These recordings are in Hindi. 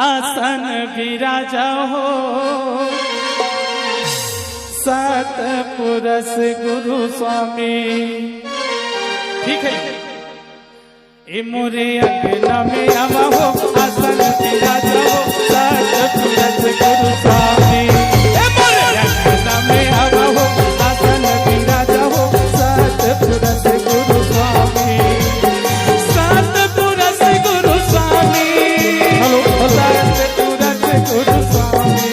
आसन विराजा हो सतपुरुष गुरु स्वामी। ठीक है, ए मोरे अंगना में आवा हो आसन विराजा हो सतपुरुष गुरु स्वामी। ए मोरे अंगना में आवा हो आसन विराजा हो सतपुरुष गुरु स्वामी। सतपुरुष गुरु स्वामी, सतपुरुष गुरु स्वामी,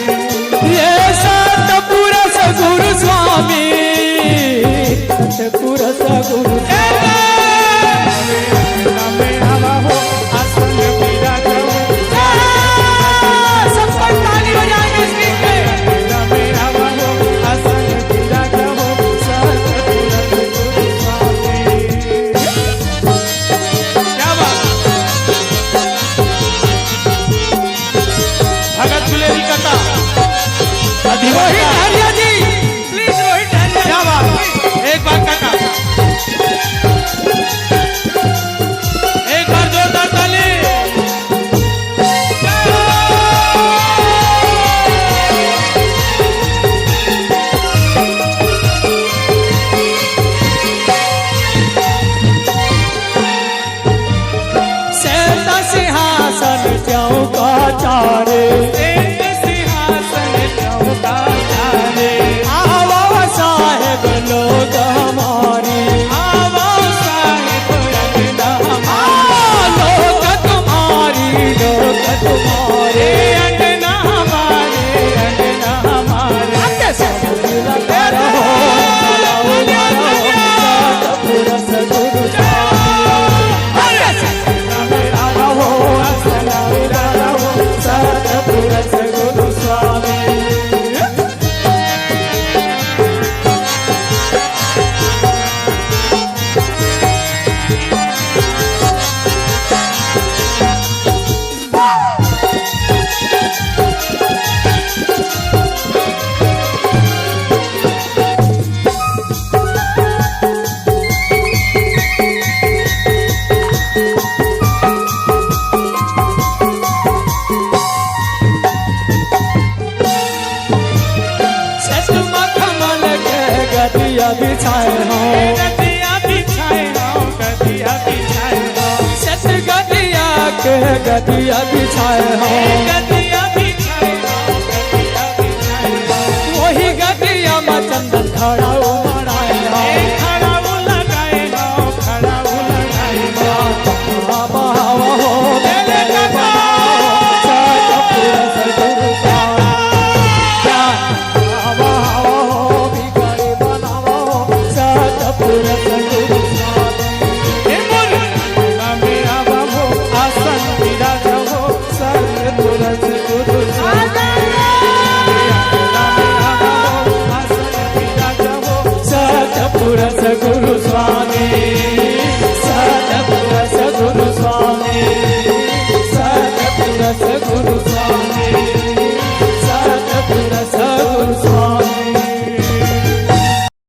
ये सतपुरुष गुरु स्वामी, सतपुरुष गुरु बिछाए हो गदिया बिछाए हो गदिया बिछाए हो सत गदिया के गदिया बिछाए हो गदिया बिछाए हो गदिया बिछाए हो वही गदिया में चंदन खड़ा उमड़ाए हो खड़ा लगाए हो खड़ा लगाए हो बाबा हो मेरे काका सतपुरुष गुरु गुरु स्वामी।